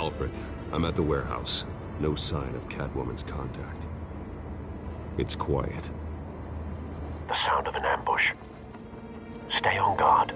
Alfred, I'm at the warehouse. No sign of Catwoman's contact. It's quiet. The sound of an ambush. Stay on guard.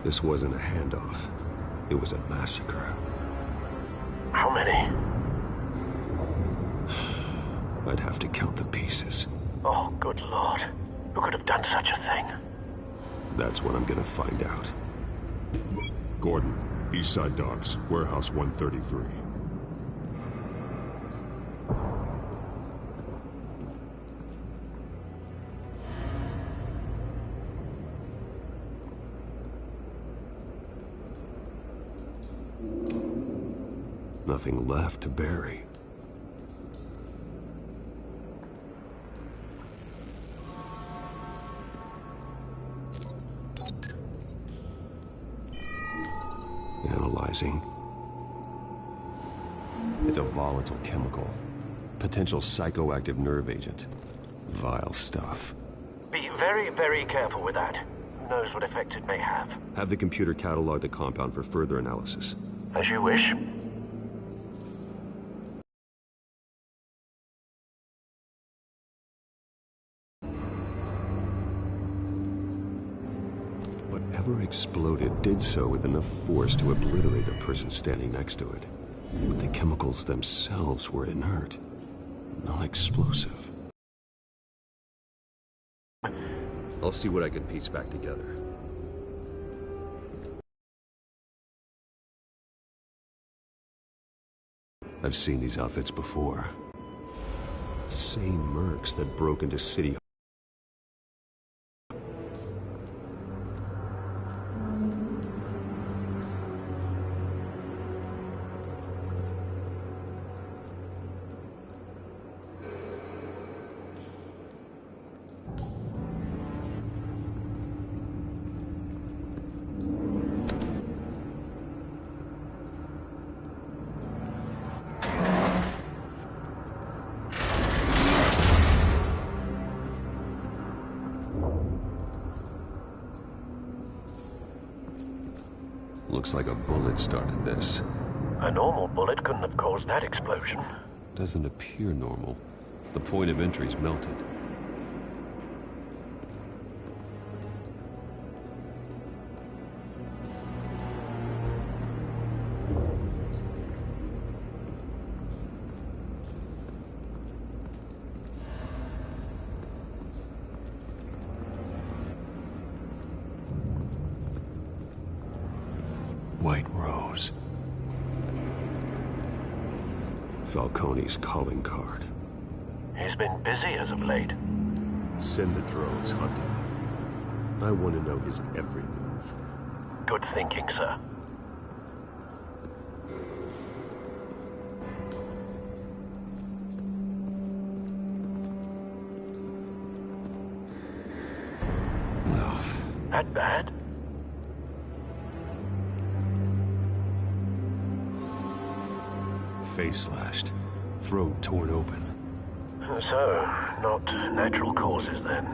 This wasn't a handoff. It was a massacre. How many? I'd have to count the pieces. Oh, good Lord. Who could have done such a thing? That's what I'm gonna find out. Gordon, Eastside Docks, Warehouse 133. Nothing left to bury. Analyzing. It's a volatile chemical. Potential psychoactive nerve agent. Vile stuff. Be very, very careful with that. Who knows what effect it may have. Have the computer catalog the compound for further analysis. As you wish. Whatever exploded did so with enough force to obliterate the person standing next to it. But the chemicals themselves were inert, non-explosive. I'll see what I can piece back together. I've seen these outfits before. Same mercs that broke into City. Looks like a bullet started this. A normal bullet couldn't have caused that explosion. Doesn't appear normal. The point of entry's melted. White Rose. Falcone's calling card. He's been busy as of late. Send the drones hunting. I want to know his every move. Good thinking, sir. Well, That bad? face slashed, throat torn open. So, not natural causes then.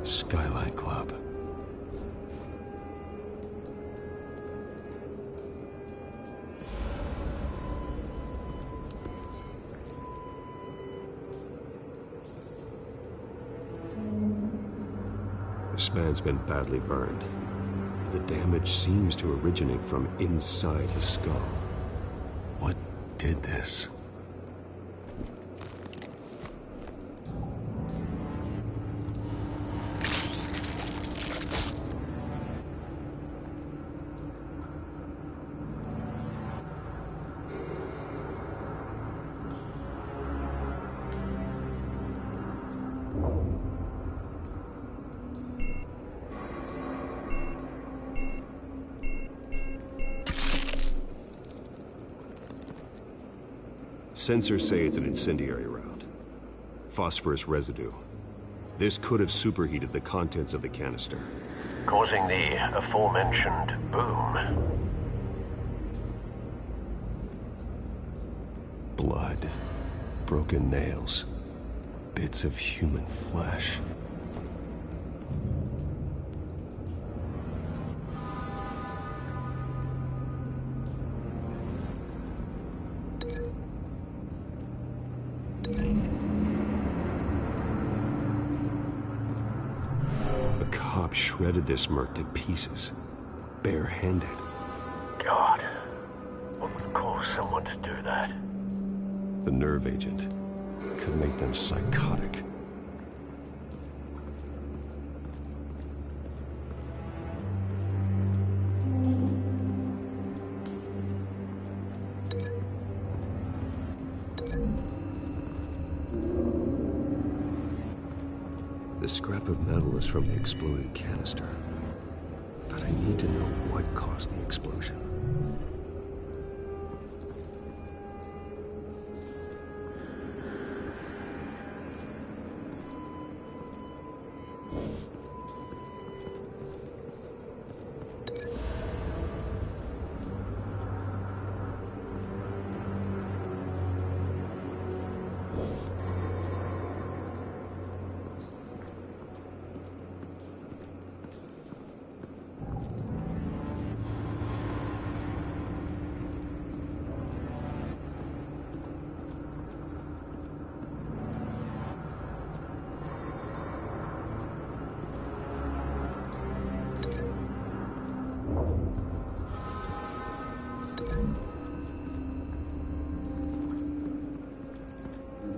Skyline Club. This man's been badly burned. The damage seems to originate from inside his skull. What did this? Sensors say it's an incendiary round. Phosphorus residue. This could have superheated the contents of the canister, causing the aforementioned boom. Blood. Broken nails. Bits of human flesh. A cop shredded this merc to pieces, barehanded. God, what would cause someone to do that? The nerve agent could make them psychotic. The scrap of metal is from the exploded canister, but I need to know what caused the explosion.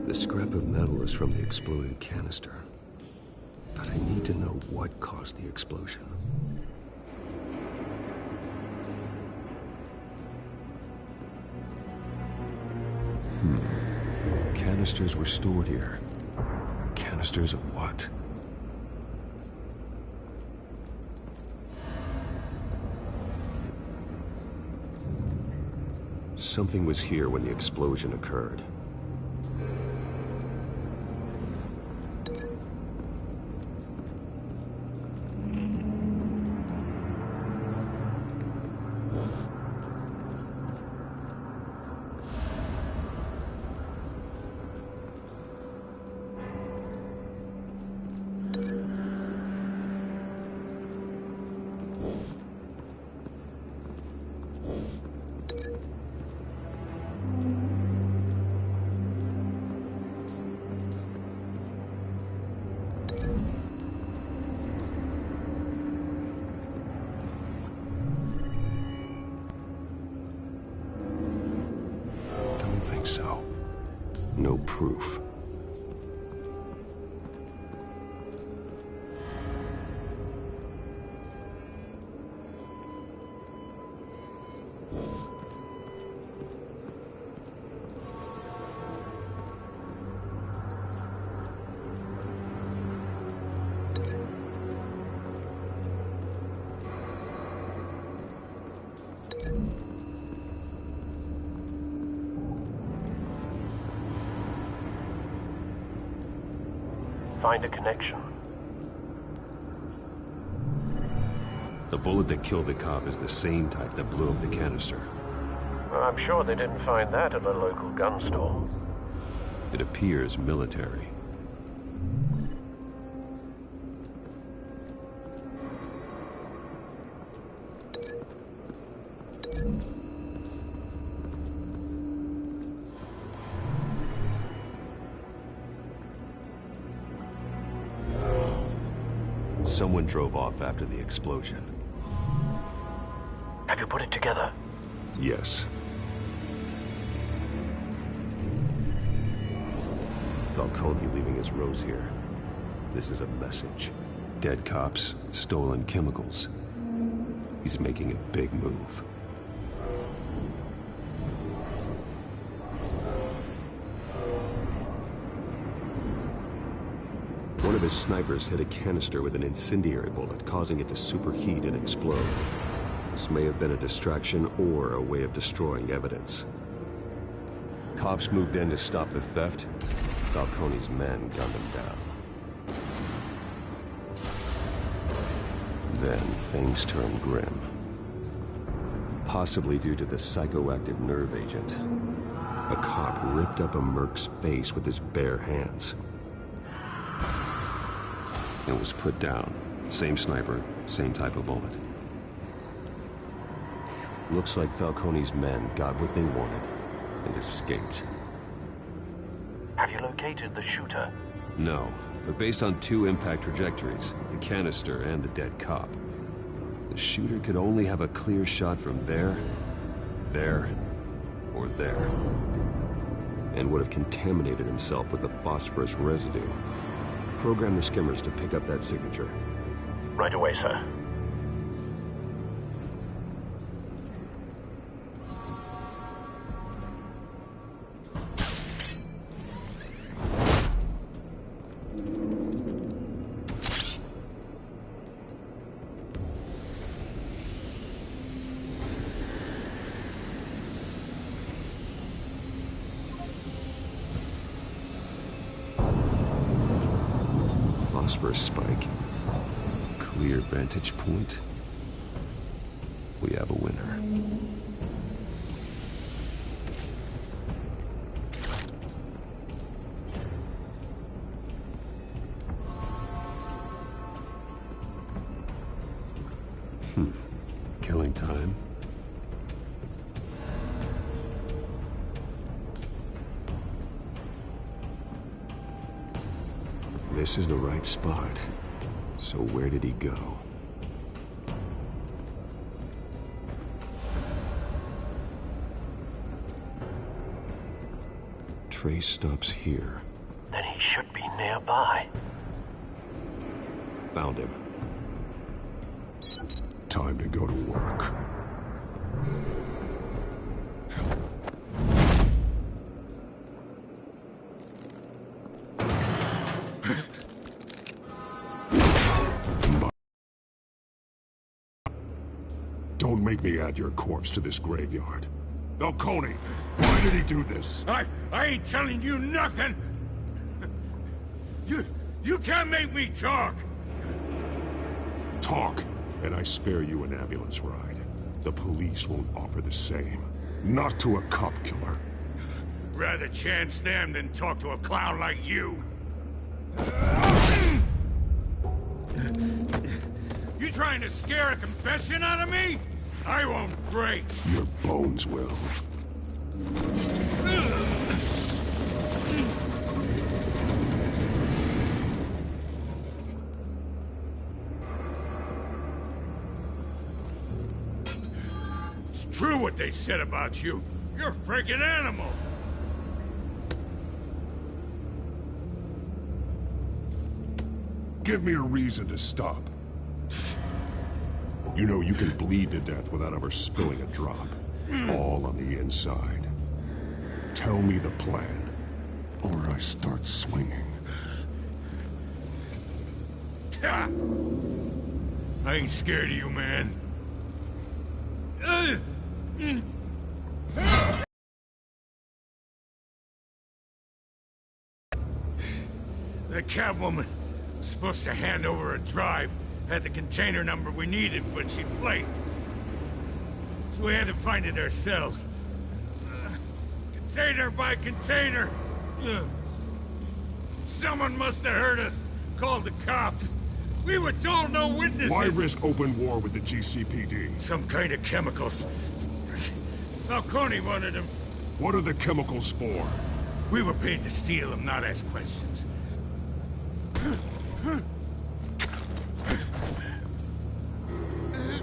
The scrap of metal is from the exploded canister, but I need to know what caused the explosion. Canisters were stored here. Canisters of what? Something was here when the explosion occurred. Think so. No proof. Find a connection. The bullet that killed the cop is the same type that blew up the canister. Well, I'm sure they didn't find that at a local gun store. It appears military. Someone drove off after the explosion. Have you put it together? Yes. Falcone leaving his rose here. This is a message. Dead cops, stolen chemicals. He's making a big move. One of his snipers hit a canister with an incendiary bullet, causing it to superheat and explode. This may have been a distraction or a way of destroying evidence. cops moved in to stop the theft, Falcone's men gunned him down. Then things turned grim. Possibly due to the psychoactive nerve agent. A cop ripped up a merc's face with his bare hands. It was put down. Same sniper, same type of bullet. Looks like Falcone's men got what they wanted and escaped. Have you located the shooter? No, but based on two impact trajectories, the canister and the dead cop, the shooter could only have a clear shot from there, or there, and would have contaminated himself with the phosphorus residue. Program the skimmers to pick up that signature. Right away, sir. Phosphorus spike. Clear vantage point. We have a winner. Killing time. This is the right spot. So where did he go? Trace stops here. Then he should be nearby. Found him. Time to go to work. Don't make me add your corpse to this graveyard. Falcone, why did he do this? I ain't telling you nothing! You can't make me talk! Talk, and I spare you an ambulance ride. The police won't offer the same. Not to a cop killer. Rather chance them than talk to a clown like you. You trying to scare a confession out of me? I won't break. Your bones will. It's true what they said about you. You're a freaking animal. Give me a reason to stop. You know you can bleed to death without ever spilling a drop. All on the inside. Tell me the plan, or I start swinging. I ain't scared of you, man. The cabwoman was supposed to hand over a drive. Had the container number we needed, but she flaked. So we had to find it ourselves. Container by container. Someone must have heard us. Called the cops. We were told no witnesses. Why risk open war with the GCPD? Some kind of chemicals. Falcone wanted them. What are the chemicals for? We were paid to steal them, not ask questions.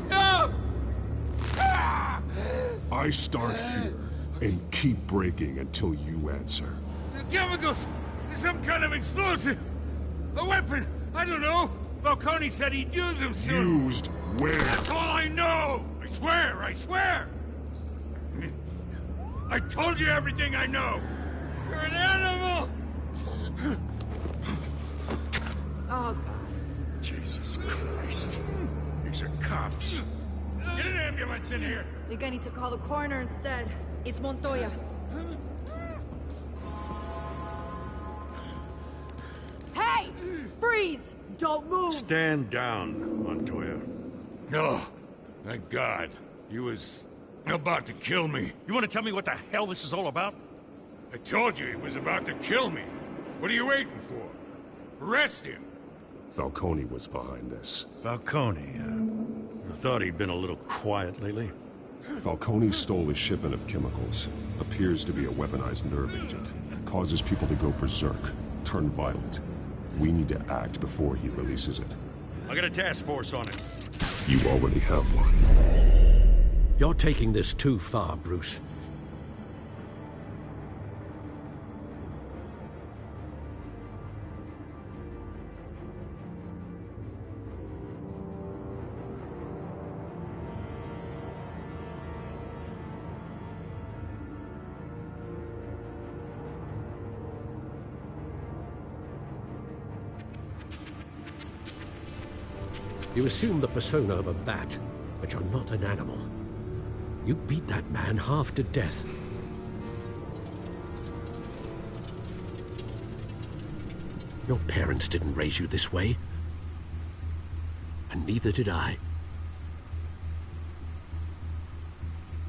No! I start here and keep breaking until you answer. The chemicals! Some kind of explosive! A weapon! I don't know! Falcone said he'd use them soon! Used where? That's all I know! I swear! I swear! I told you everything I know! You're an animal! Oh, God. Jesus Christ. These are cops. Get an ambulance in here! I think I need to call the coroner instead. It's Montoya. Don't move! Stand down, Montoya. No. Thank God. He was about to kill me. You want to tell me what the hell this is all about? I told you he was about to kill me. What are you waiting for? Arrest him! Falcone was behind this. Falcone, I thought he'd been a little quiet lately. Falcone stole a shipment of chemicals. Appears to be a weaponized nerve agent. Causes people to go berserk, turn violent. We need to act before he releases it. I got a task force on it. You already have one. You're taking this too far, Bruce. You assume the persona of a bat, but you're not an animal. You beat that man half to death. Your parents didn't raise you this way. And neither did I.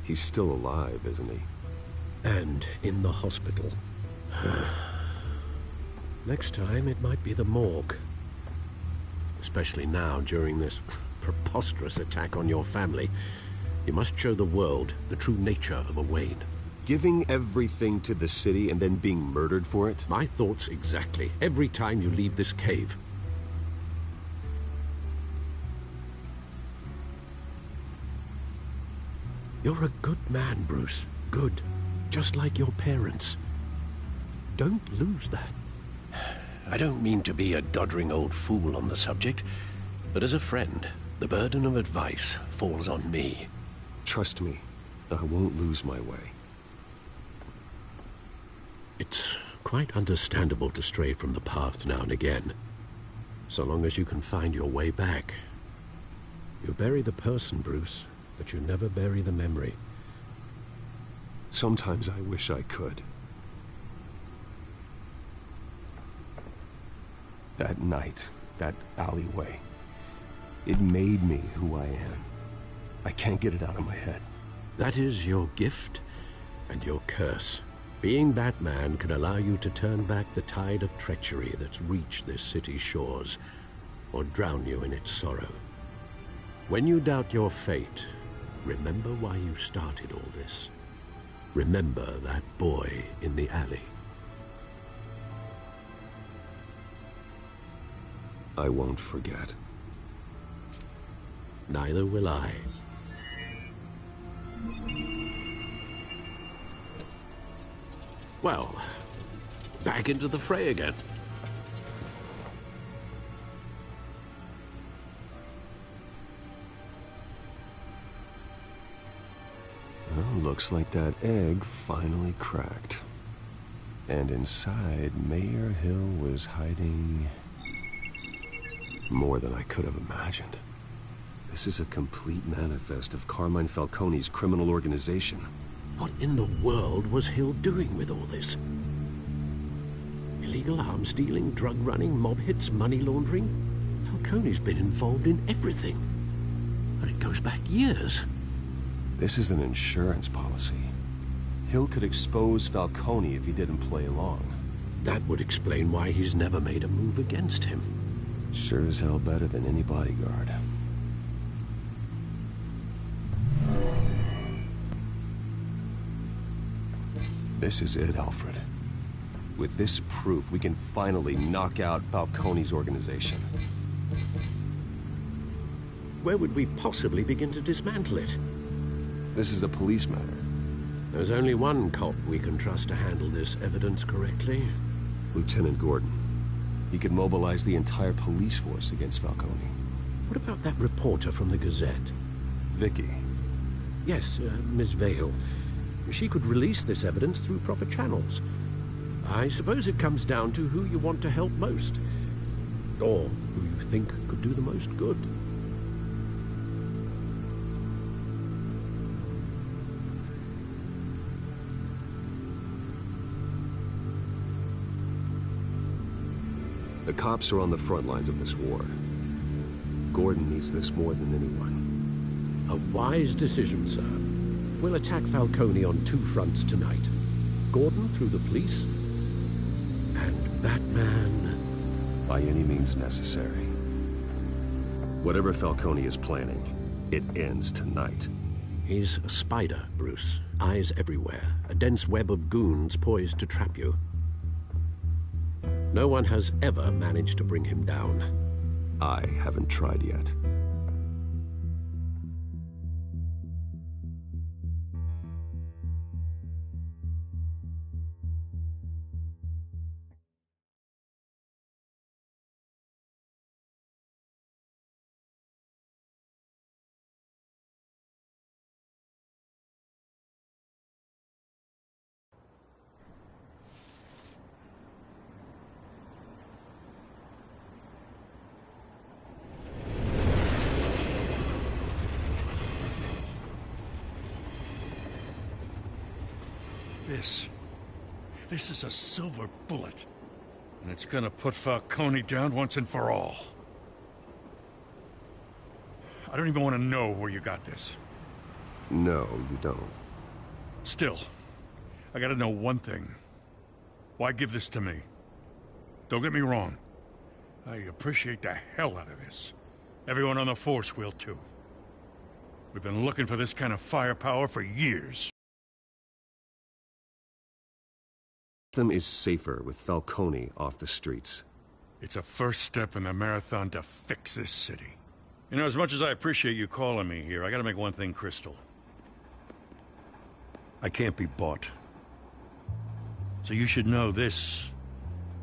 He's still alive, isn't he? And in the hospital. Next time, it might be the morgue. Especially now, during this preposterous attack on your family. You must show the world the true nature of a Wayne. Giving everything to the city and then being murdered for it? My thoughts exactly, every time you leave this cave. You're a good man, Bruce. Good. Just like your parents. Don't lose that. I don't mean to be a doddering old fool on the subject, but as a friend, the burden of advice falls on me. Trust me, I won't lose my way. It's quite understandable to stray from the path now and again, so long as you can find your way back. You bury the person, Bruce, but you never bury the memory. Sometimes I wish I could. That night, that alleyway, it made me who I am. I can't get it out of my head. That is your gift and your curse. Being Batman can allow you to turn back the tide of treachery that's reached this city's shores, or drown you in its sorrow. When you doubt your fate, remember why you started all this. Remember that boy in the alley. I won't forget. Neither will I. Well, back into the fray again. Well, looks like that egg finally cracked. And inside, Mayor Hill was hiding more than I could have imagined. This is a complete manifest of Carmine Falcone's criminal organization. What in the world was Hill doing with all this? Illegal arms dealing, drug running, mob hits, money laundering? Falcone's been involved in everything. And it goes back years. This is an insurance policy. Hill could expose Falcone if he didn't play along. That would explain why he's never made a move against him. Sure as hell better than any bodyguard. This is it, Alfred. With this proof, we can finally knock out Falcone's organization. Where would we possibly begin to dismantle it? This is a police matter. There's only one cop we can trust to handle this evidence correctly. Lieutenant Gordon. He could mobilize the entire police force against Falcone. What about that reporter from the Gazette? Vicky. Yes, Miss Vale. She could release this evidence through proper channels. I suppose it comes down to who you want to help most. Or who you think could do the most good. The cops are on the front lines of this war. Gordon needs this more than anyone. A wise decision, sir. We'll attack Falcone on two fronts tonight. Gordon through the police, and Batman... by any means necessary. Whatever Falcone is planning, it ends tonight. He's a spider, Bruce. Eyes everywhere. A dense web of goons poised to trap you. No one has ever managed to bring him down. I haven't tried yet. This is a silver bullet. And it's gonna put Falcone down once and for all. I don't even want to know where you got this. No, you don't. Still, I gotta know one thing. Why give this to me? Don't get me wrong. I appreciate the hell out of this. Everyone on the force will too. We've been looking for this kind of firepower for years. Gotham is safer with Falcone off the streets. It's a first step in the marathon to fix this city. You know, as much as I appreciate you calling me here, I gotta make one thing crystal. I can't be bought. So you should know this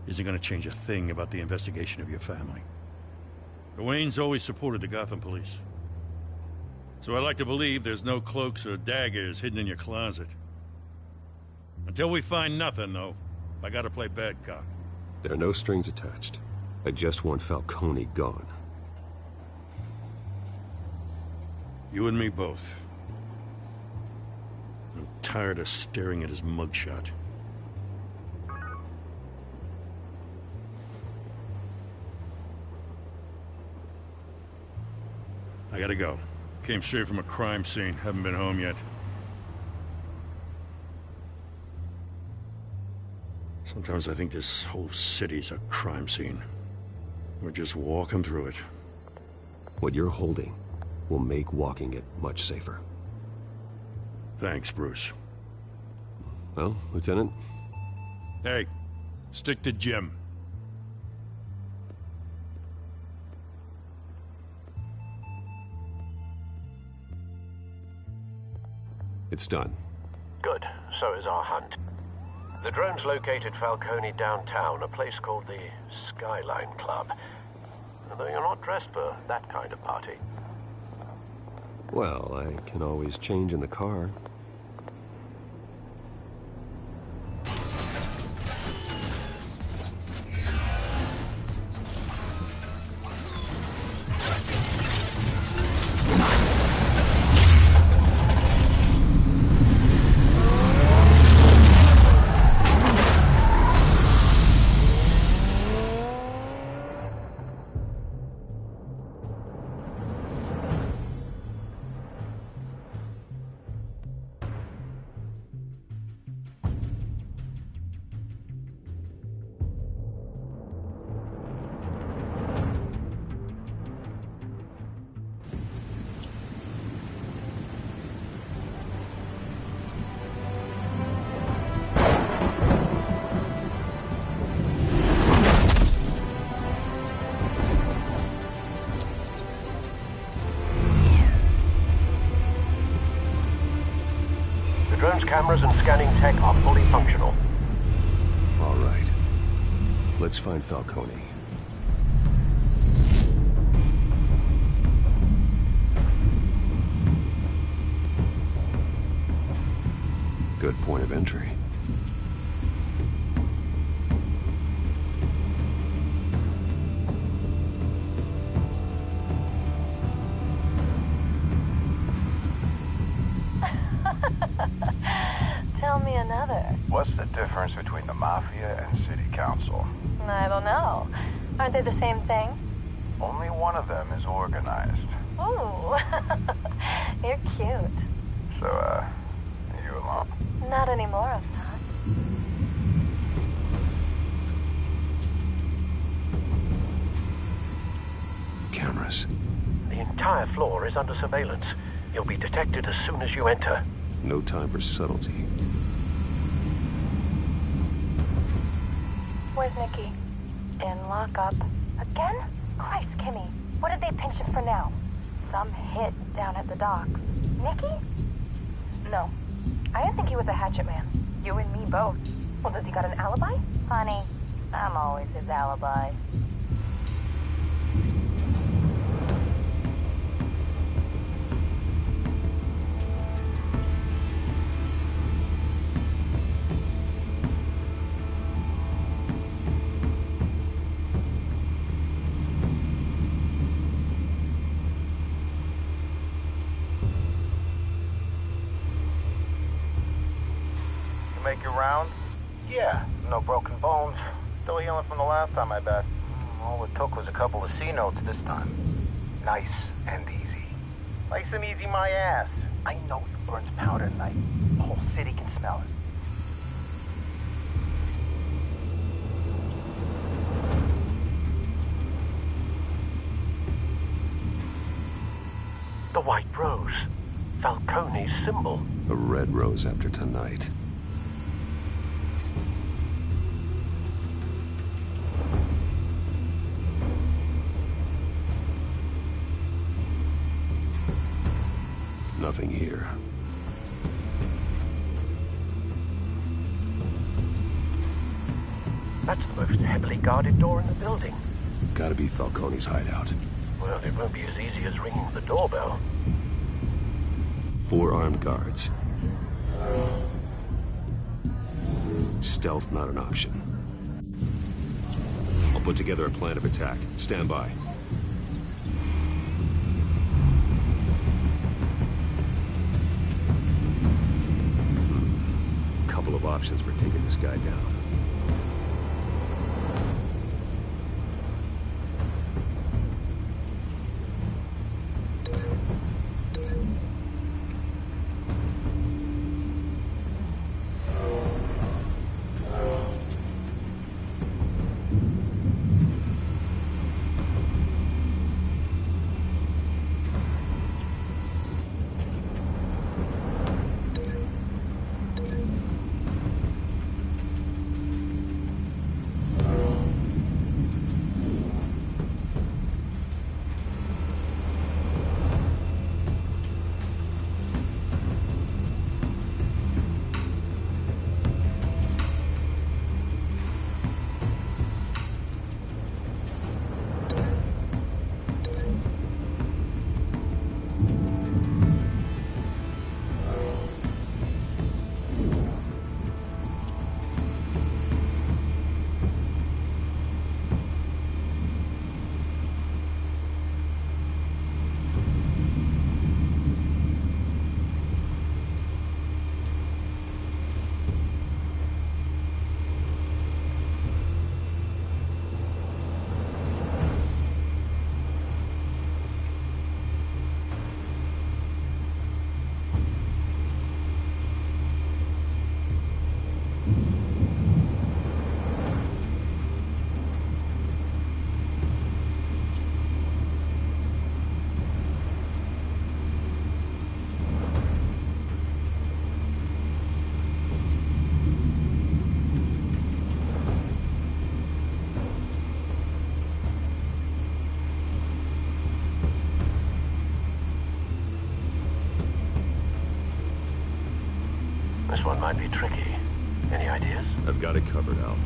isn't gonna change a thing about the investigation of your family. The Waynes always supported the Gotham police. So I like to believe there's no cloaks or daggers hidden in your closet. Until we find nothing, though, I gotta play bad cop. There are no strings attached. I just want Falcone gone. You and me both. I'm tired of staring at his mugshot. I gotta go. Came straight from a crime scene. Haven't been home yet. Sometimes I think this whole city's a crime scene. We're just walking through it. What you're holding will make walking it much safer. Thanks, Bruce. Well, Lieutenant? Hey, stick to Jim. It's done. Good. So is our hunt. The drones located Falcone downtown, a place called the Skyline Club. Though you're not dressed for that kind of party. Well, I can always change in the car. Drone's cameras and scanning tech are fully functional. All right. Let's find Falcone. Good point of entry. Tell me another. What's the difference between the Mafia and City Council? I don't know. Aren't they the same thing? Only one of them is organized. Ooh, you're cute. So, you alone? Not anymore, Assad. Cameras. The entire floor is under surveillance. You'll be detected as soon as you enter. No time for subtlety. Where's Nikki? In lockup. Again? Christ, Kimmy. What did they pinch him for now? Some hit down at the docks. Nikki? No. I didn't think he was a hatchet man. You and me both. Well, does he got an alibi? Honey, I'm always his alibi. Make your round? Yeah, no broken bones. Still healing from the last time, I bet. All it took was a couple of C notes this time. Nice and easy. Nice and easy my ass. I know he burns powder at night. The whole city can smell it. The White Rose. Falcone's symbol. A red rose after tonight. Nothing here. That's the most heavily guarded door in the building. Gotta be Falcone's hideout. Well, it won't be as easy as ringing the doorbell. 4 armed guards. Stealth not an option. I'll put together a plan of attack. Stand by. Couple of options for taking this guy down. This one might be tricky. Any ideas? I've got it covered, Al.